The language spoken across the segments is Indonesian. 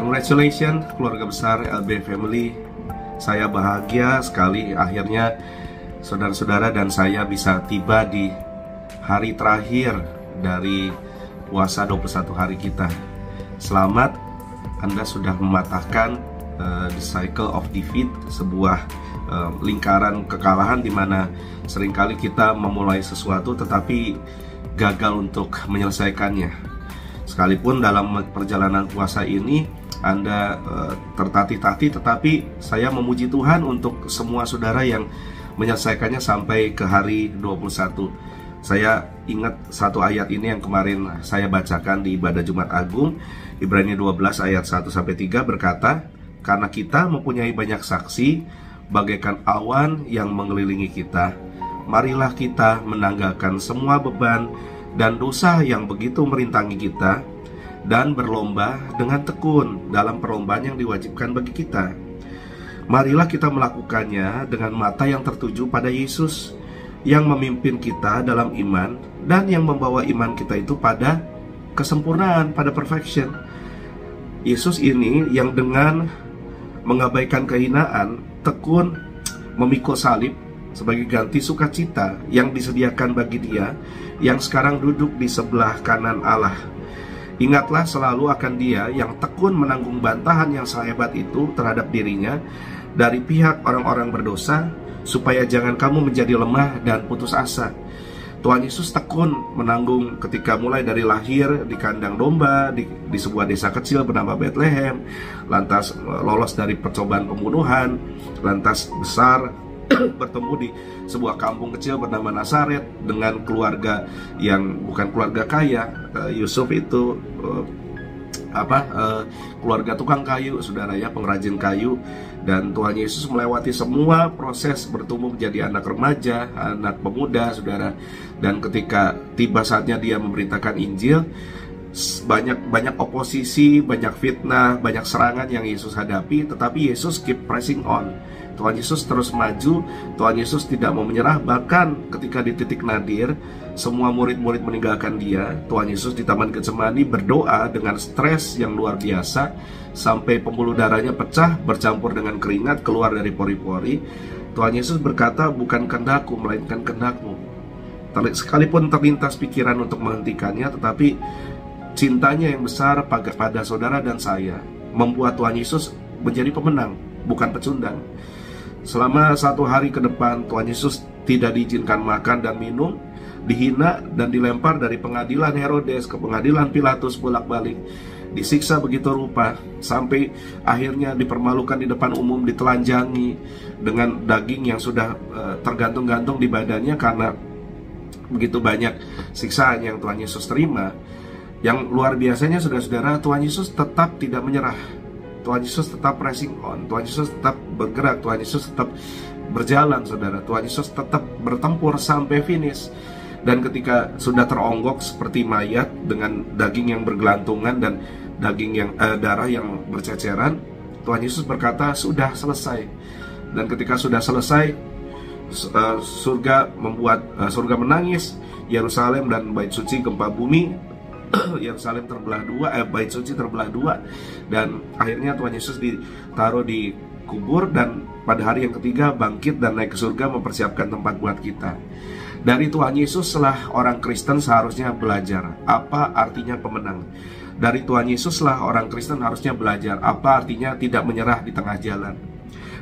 Congratulations keluarga besar LB Family. Saya bahagia sekali akhirnya saudara-saudara dan saya bisa tiba di hari terakhir dari puasa 21 hari kita. Selamat, Anda sudah mematahkan the cycle of defeat, sebuah lingkaran kekalahan di mana seringkali kita memulai sesuatu tetapi gagal untuk menyelesaikannya. Sekalipun dalam perjalanan puasa ini Anda tertatih-tatih, tetapi saya memuji Tuhan untuk semua saudara yang menyelesaikannya sampai ke hari 21. Saya ingat satu ayat ini yang kemarin saya bacakan di ibadah Jumat Agung, Ibrani 12 ayat 1-3 berkata, "Karena kita mempunyai banyak saksi, bagaikan awan yang mengelilingi kita, marilah kita menanggalkan semua beban dan dosa yang begitu merintangi kita, dan berlomba dengan tekun dalam perlombaan yang diwajibkan bagi kita. Marilah kita melakukannya dengan mata yang tertuju pada Yesus, yang memimpin kita dalam iman dan yang membawa iman kita itu pada kesempurnaan, pada perfection." Yesus ini yang dengan mengabaikan kehinaan, tekun memikul salib sebagai ganti sukacita yang disediakan bagi Dia yang sekarang duduk di sebelah kanan Allah. Ingatlah selalu akan Dia yang tekun menanggung bantahan yang sehebat itu terhadap dirinya dari pihak orang-orang berdosa, supaya jangan kamu menjadi lemah dan putus asa. Tuhan Yesus tekun menanggung ketika mulai dari lahir di kandang domba di sebuah desa kecil bernama Bethlehem, lantas lolos dari percobaan pembunuhan, lantas besar bertemu di sebuah kampung kecil bernama Nazaret dengan keluarga yang bukan keluarga kaya. Yusuf itu keluarga tukang kayu, saudara ya, pengrajin kayu. Dan Tuhan Yesus melewati semua proses bertumbuh menjadi anak remaja, anak pemuda, saudara. Dan ketika tiba saatnya Dia memberitakan Injil, banyak oposisi, banyak fitnah, banyak serangan yang Yesus hadapi, tetapi Yesus keep pressing on. Tuhan Yesus terus maju, Tuhan Yesus tidak mau menyerah. Bahkan ketika di titik nadir, semua murid-murid meninggalkan Dia, Tuhan Yesus di Taman Getsemani berdoa dengan stres yang luar biasa, sampai pembuluh darahnya pecah, bercampur dengan keringat, keluar dari pori-pori. Tuhan Yesus berkata, "Bukan kehendakku, melainkan kehendak-Mu." Sekalipun terlintas pikiran untuk menghentikannya, tetapi cintanya yang besar pada saudara dan saya membuat Tuhan Yesus menjadi pemenang, bukan pecundang. Selama 1 hari ke depan, Tuhan Yesus tidak diizinkan makan dan minum, dihina dan dilempar dari pengadilan Herodes ke pengadilan Pilatus bolak-balik, disiksa begitu rupa, sampai akhirnya dipermalukan di depan umum, ditelanjangi dengan daging yang sudah tergantung-gantung di badannya karena begitu banyak siksaan yang Tuhan Yesus terima. Yang luar biasanya, saudara-saudara, Tuhan Yesus tetap tidak menyerah. Tuhan Yesus tetap pressing on, Tuhan Yesus tetap bergerak, Tuhan Yesus tetap berjalan, saudara. Tuhan Yesus tetap bertempur sampai finish. Dan ketika sudah teronggok seperti mayat dengan daging yang bergelantungan dan daging yang darah yang berceceran, Tuhan Yesus berkata, "Sudah selesai." Dan ketika sudah selesai, surga menangis, Yerusalem dan bait suci gempa bumi. Yerusalem terbelah dua, bait suci terbelah dua, dan akhirnya Tuhan Yesus ditaruh di kubur, dan pada hari yang ketiga bangkit dan naik ke surga mempersiapkan tempat buat kita. Dari Tuhan Yesus lah orang Kristen seharusnya belajar apa artinya pemenang. Dari Tuhan Yesus lah orang Kristen harusnya belajar apa artinya tidak menyerah di tengah jalan.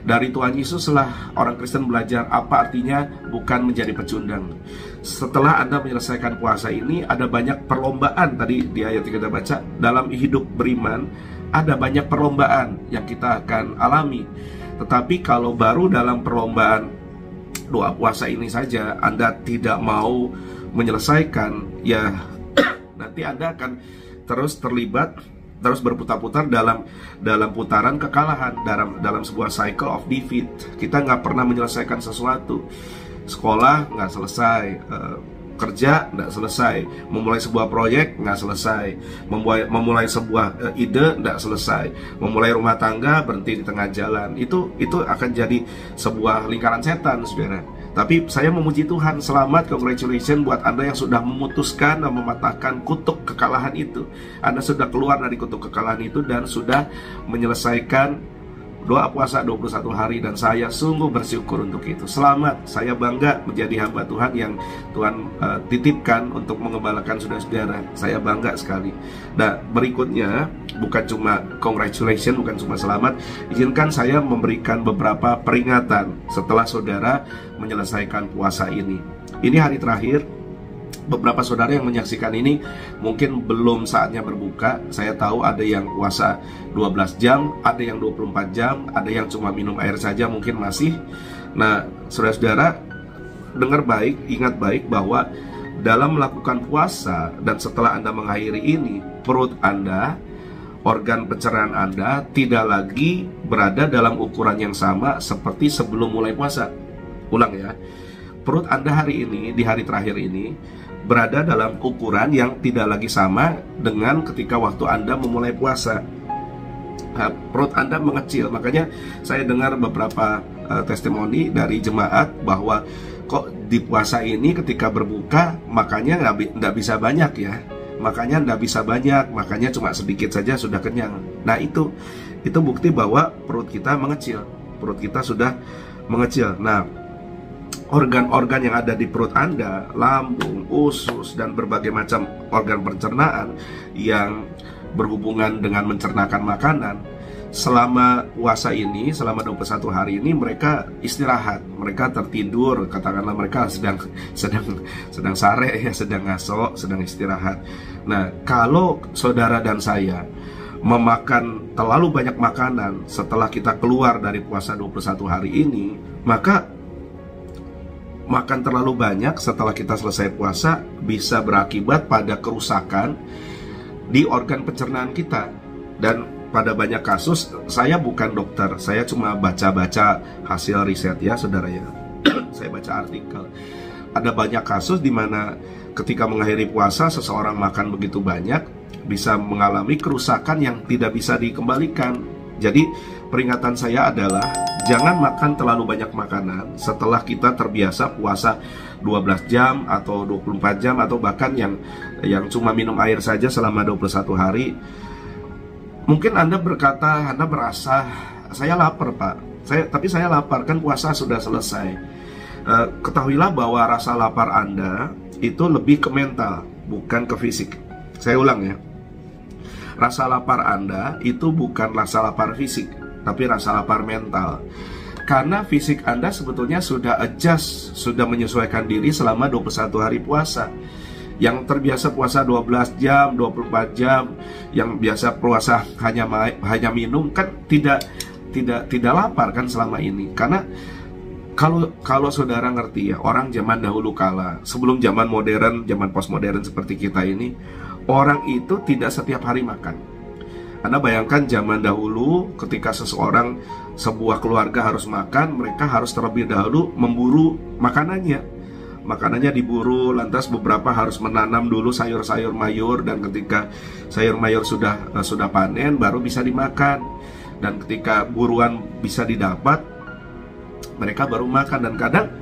Dari Tuhan Yesus lah orang Kristen belajar apa artinya bukan menjadi pecundang. Setelah Anda menyelesaikan puasa ini, ada banyak perlombaan. Tadi di ayat yang kita baca, dalam hidup beriman ada banyak perlombaan yang kita akan alami. Tetapi kalau baru dalam perlombaan doa puasa ini saja Anda tidak mau menyelesaikan, ya nanti Anda akan terus terlibat, terus berputar-putar dalam putaran kekalahan, dalam sebuah cycle of defeat. Kita nggak pernah menyelesaikan sesuatu. Sekolah nggak selesai, kerja nggak selesai, memulai sebuah proyek nggak selesai, memulai sebuah ide nggak selesai, memulai rumah tangga berhenti di tengah jalan. Itu akan jadi sebuah lingkaran setan, saudara. Tapi saya memuji Tuhan, selamat, congratulations buat Anda yang sudah memutuskan dan mematahkan kutuk kekalahan itu. Anda sudah keluar dari kutuk kekalahan itu dan sudah menyelesaikan doa puasa 21 hari, dan saya sungguh bersyukur untuk itu. Selamat, saya bangga menjadi hamba Tuhan yang Tuhan titipkan untuk mengembalakan saudara-saudara. Saya bangga sekali. Nah, berikutnya bukan cuma congratulations, bukan cuma selamat, izinkan saya memberikan beberapa peringatan setelah saudara menyelesaikan puasa ini. Ini hari terakhir. Beberapa saudara yang menyaksikan ini mungkin belum saatnya berbuka. Saya tahu ada yang puasa 12 jam, ada yang 24 jam, ada yang cuma minum air saja mungkin masih. Nah, saudara-saudara, dengar baik, ingat baik bahwa dalam melakukan puasa dan setelah Anda mengakhiri ini, perut Anda, organ pencernaan Anda tidak lagi berada dalam ukuran yang sama seperti sebelum mulai puasa. Ulang ya, perut Anda hari ini, di hari terakhir ini, berada dalam ukuran yang tidak lagi sama dengan ketika waktu Anda memulai puasa. Perut Anda mengecil. Makanya saya dengar beberapa testimoni dari jemaat bahwa kok di puasa ini ketika berbuka makanya nggak bisa banyak ya, makanya nggak bisa banyak, makanya cuma sedikit saja sudah kenyang. Nah, itu bukti bahwa perut kita mengecil, perut kita sudah mengecil. Nah, organ-organ yang ada di perut Anda, lambung, usus, dan berbagai macam organ pencernaan yang berhubungan dengan mencernakan makanan, selama puasa ini, selama 21 hari ini mereka istirahat, mereka tertidur, katakanlah mereka sedang sare ya, sedang ngaso, sedang istirahat. Nah, kalau saudara dan saya memakan terlalu banyak makanan setelah kita keluar dari puasa 21 hari ini, maka makan terlalu banyak setelah kita selesai puasa bisa berakibat pada kerusakan di organ pencernaan kita. Dan pada banyak kasus, saya bukan dokter, saya cuma baca-baca hasil riset ya saudara ya. Saya baca artikel. Ada banyak kasus di mana ketika mengakhiri puasa seseorang makan begitu banyak bisa mengalami kerusakan yang tidak bisa dikembalikan. Jadi peringatan saya adalah jangan makan terlalu banyak makanan setelah kita terbiasa puasa 12 jam atau 24 jam atau bahkan yang cuma minum air saja selama 21 hari. Mungkin Anda berkata, Anda merasa, saya lapar Pak, tapi saya lapar, kan puasa sudah selesai. Ketahuilah bahwa rasa lapar Anda itu lebih ke mental, bukan ke fisik. Saya ulang ya, rasa lapar Anda itu bukan rasa lapar fisik, tapi rasa lapar mental. Karena fisik Anda sebetulnya sudah adjust, sudah menyesuaikan diri selama 21 hari puasa. Yang terbiasa puasa 12 jam, 24 jam, yang biasa puasa hanya minum, kan tidak lapar kan selama ini. Karena kalau saudara ngerti ya, orang zaman dahulu kala, sebelum zaman modern, zaman postmodern seperti kita ini, orang itu tidak setiap hari makan. Anda bayangkan zaman dahulu ketika sebuah keluarga harus makan, mereka harus terlebih dahulu memburu makanannya. Makanannya diburu, lantas beberapa harus menanam dulu sayur-sayur mayur, dan ketika sayur mayur sudah panen baru bisa dimakan. Dan ketika buruan bisa didapat, mereka baru makan. Dan kadang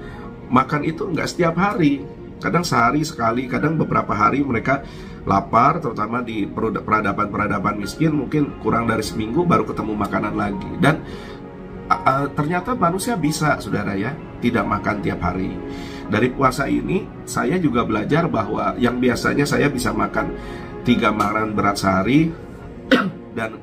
makan itu nggak setiap hari, kadang sehari sekali, kadang beberapa hari mereka lapar, terutama di peradaban miskin, mungkin kurang dari seminggu baru ketemu makanan lagi. Dan ternyata manusia bisa, saudara ya, tidak makan tiap hari. Dari puasa ini saya juga belajar bahwa yang biasanya saya bisa makan 3 makanan berat sehari dan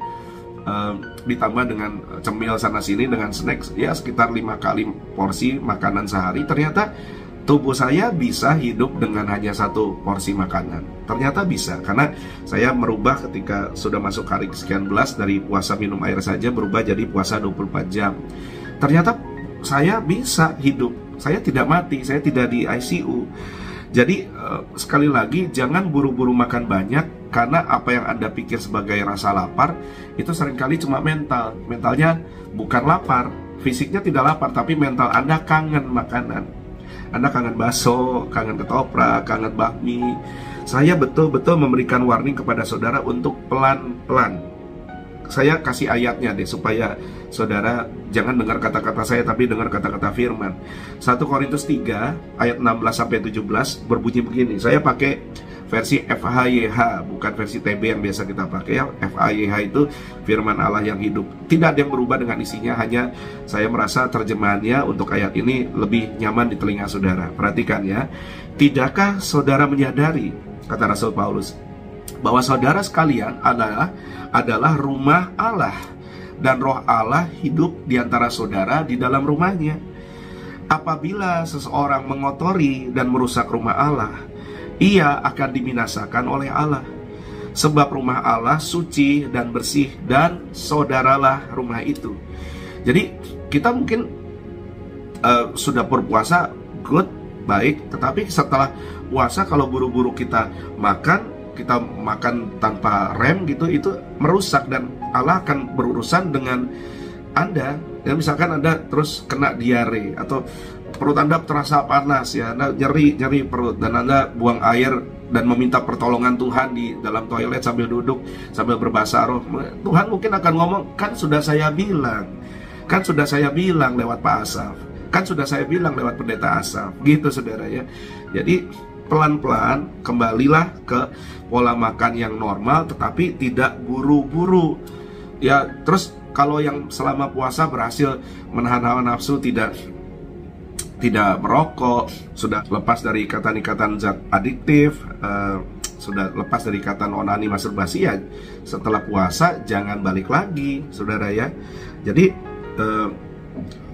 ditambah dengan cemil sana sini dengan snack ya sekitar 5 kali porsi makanan sehari, ternyata tubuh saya bisa hidup dengan hanya 1 porsi makanan. Ternyata bisa, karena saya merubah ketika sudah masuk hari sekian belas, dari puasa minum air saja berubah jadi puasa 24 jam. Ternyata saya bisa hidup, saya tidak mati, saya tidak di ICU. Jadi sekali lagi, jangan buru-buru makan banyak, karena apa yang Anda pikir sebagai rasa lapar itu seringkali cuma mental. Mentalnya bukan lapar, fisiknya tidak lapar, tapi mental Anda kangen makanan. Anda kangen bakso, kangen ketoprak, kangen bakmi. Saya betul-betul memberikan warning kepada saudara untuk pelan-pelan. saya kasih ayatnya deh supaya saudara jangan dengar kata-kata saya tapi dengar kata-kata firman. 1 Korintus 3 ayat 16-17 berbunyi begini. Saya pakai versi FHYH, bukan versi TB yang biasa kita pakai ya. FHYH itu firman Allah yang hidup. Tidak ada yang berubah dengan isinya, hanya saya merasa terjemahannya untuk ayat ini lebih nyaman di telinga saudara. Perhatikan ya. Tidakkah saudara menyadari, kata Rasul Paulus, bahwa saudara sekalian adalah rumah Allah, dan roh Allah hidup di antara saudara di dalam rumahnya. Apabila seseorang mengotori dan merusak rumah Allah, ia akan dibinasakan oleh Allah. Sebab rumah Allah suci dan bersih, dan saudaralah rumah itu. Jadi kita mungkin sudah berpuasa, good, baik. Tetapi setelah puasa kalau buru-buru kita makan tanpa rem gitu, itu merusak, dan Allah akan berurusan dengan Anda. Ya, misalkan Anda terus kena diare atau perut Anda terasa panas ya, Anda nyeri perut, dan Anda buang air dan meminta pertolongan Tuhan di dalam toilet sambil duduk, sambil berbahasa roh. Tuhan mungkin akan ngomong, kan sudah saya bilang lewat Pak Asaf, kan sudah saya bilang lewat Pendeta Asaf, gitu saudara ya. Jadi pelan-pelan kembalilah ke pola makan yang normal, tetapi tidak buru-buru ya. Terus kalau yang selama puasa berhasil menahan hawa nafsu, tidak merokok, sudah lepas dari ikatan-ikatan zat adiktif, sudah lepas dari ikatan onani masturbasi, ya setelah puasa jangan balik lagi saudara ya. Jadi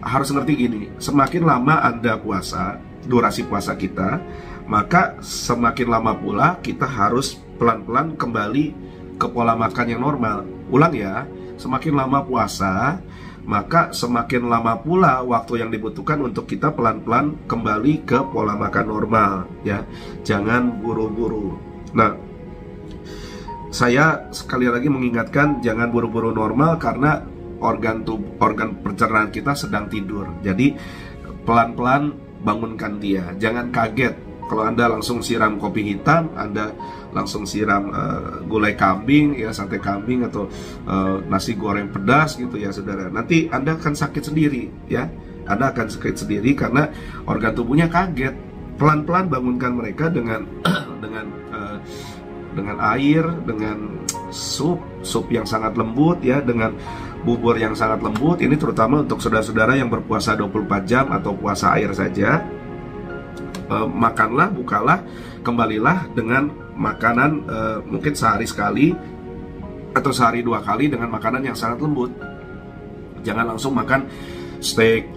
harus ngerti gini, semakin lama Anda puasa, durasi puasa kita, maka semakin lama pula kita harus pelan-pelan kembali ke pola makan yang normal. Ulang ya, semakin lama puasa, maka semakin lama pula waktu yang dibutuhkan untuk kita pelan-pelan kembali ke pola makan normal ya. Jangan buru-buru. Nah, saya sekali lagi mengingatkan, jangan buru-buru normal karena organ pencernaan kita sedang tidur. Jadi pelan-pelan bangunkan dia. Jangan kaget kalau Anda langsung siram kopi hitam, Anda langsung siram gulai kambing, ya sate kambing, atau nasi goreng pedas gitu ya saudara. Nanti Anda akan sakit sendiri ya. Anda akan sakit sendiri karena organ tubuhnya kaget. Pelan-pelan bangunkan mereka dengan dengan air, dengan sup yang sangat lembut ya, dengan bubur yang sangat lembut. Ini terutama untuk saudara-saudara yang berpuasa 24 jam atau puasa air saja. Makanlah, bukalah, kembalilah dengan makanan mungkin sehari sekali atau sehari 2 kali dengan makanan yang sangat lembut. Jangan langsung makan steak,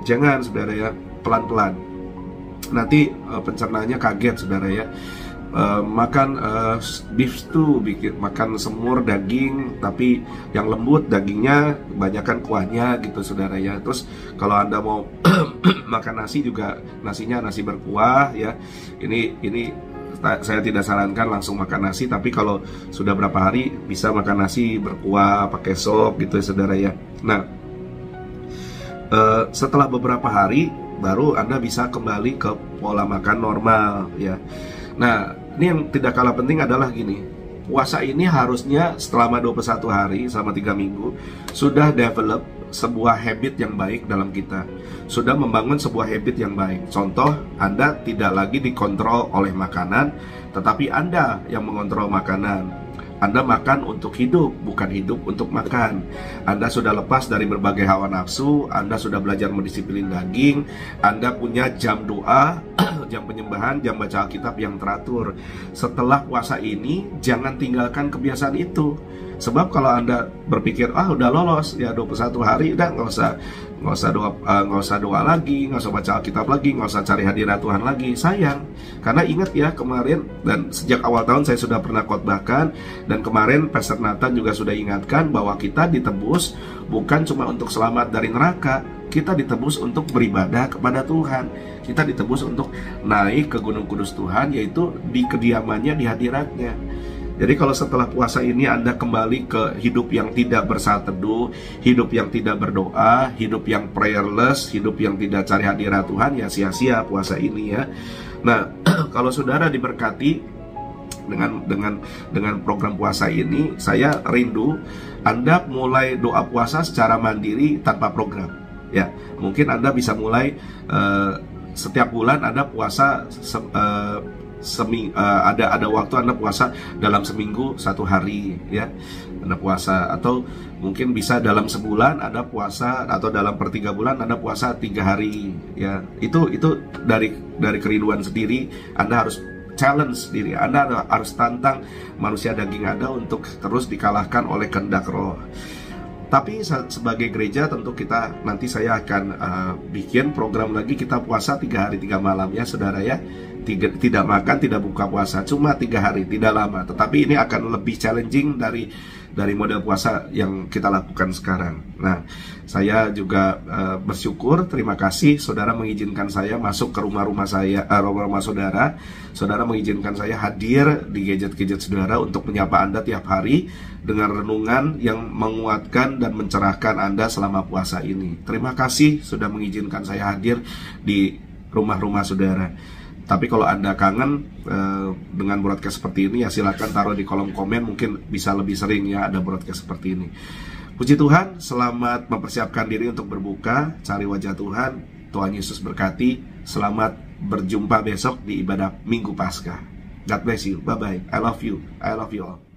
jangan saudara ya, pelan-pelan. Nanti pencernaannya kaget saudara ya. Makan beef stew, makan semur daging tapi yang lembut, dagingnya kebanyakan kuahnya gitu saudara ya. Terus kalau Anda mau makan nasi juga, nasinya nasi berkuah ya. Ini saya tidak sarankan langsung makan nasi, tapi kalau sudah berapa hari bisa makan nasi berkuah pakai sop gitu ya saudara ya. Nah, setelah beberapa hari baru Anda bisa kembali ke pola makan normal ya. Nah, ini yang tidak kalah penting adalah gini, puasa ini harusnya selama 21 hari, selama 3 minggu, sudah develop sebuah habit yang baik dalam kita, sudah membangun sebuah habit yang baik. Contoh, Anda tidak lagi dikontrol oleh makanan, tetapi Anda yang mengontrol makanan. Anda makan untuk hidup, bukan hidup untuk makan. Anda sudah lepas dari berbagai hawa nafsu, Anda sudah belajar mendisiplin daging, Anda punya jam doa, jam penyembahan, jam baca Alkitab yang teratur. Setelah puasa ini, jangan tinggalkan kebiasaan itu. Sebab kalau Anda berpikir, udah lolos ya 21 hari, udah nggak usah doa lagi, nggak usah baca Alkitab lagi, nggak usah cari hadirat Tuhan lagi, sayang. Karena ingat ya, kemarin dan sejak awal tahun saya sudah pernah khotbahkan, dan kemarin Pastor Nathan juga sudah ingatkan bahwa kita ditebus bukan cuma untuk selamat dari neraka, kita ditebus untuk beribadah kepada Tuhan. Kita ditebus untuk naik ke Gunung Kudus Tuhan, yaitu di kediamannya, di hadiratnya. Jadi kalau setelah puasa ini Anda kembali ke hidup yang tidak bersaat teduh, hidup yang tidak berdoa, hidup yang prayerless, hidup yang tidak cari hadirat Tuhan, ya sia-sia puasa ini ya. Nah, kalau saudara diberkati dengan program puasa ini. Saya rindu Anda mulai doa puasa secara mandiri tanpa program. Ya, mungkin Anda bisa mulai setiap bulan Anda puasa ada waktu Anda puasa dalam seminggu 1 hari, ya Anda puasa, atau mungkin bisa dalam sebulan Anda puasa, atau dalam per 3 bulan Anda puasa 3 hari, ya itu dari kerinduan sendiri. Anda harus challenge diri Anda, harus tantang manusia daging Anda untuk terus dikalahkan oleh kehendak roh. Tapi sebagai gereja tentu nanti saya akan bikin program lagi, kita puasa 3 hari 3 malam ya saudara ya. Tidak makan, tidak buka puasa, cuma 3 hari, tidak lama. Tetapi ini akan lebih challenging dari model puasa yang kita lakukan sekarang. Nah, saya juga bersyukur, terima kasih saudara mengizinkan saya masuk ke rumah-rumah saudara. Saudara mengizinkan saya hadir di gadget-gadget saudara untuk menyapa Anda tiap hari dengan renungan yang menguatkan dan mencerahkan Anda selama puasa ini. Terima kasih sudah mengizinkan saya hadir di rumah-rumah saudara. Tapi kalau Anda kangen dengan broadcast seperti ini, ya silakan taruh di kolom komen, mungkin bisa lebih sering ya ada broadcast seperti ini. Puji Tuhan, selamat mempersiapkan diri untuk berbuka, cari wajah Tuhan. Tuhan Yesus berkati. Selamat berjumpa besok di ibadah Minggu Paskah. God bless you. Bye bye. I love you. I love you all.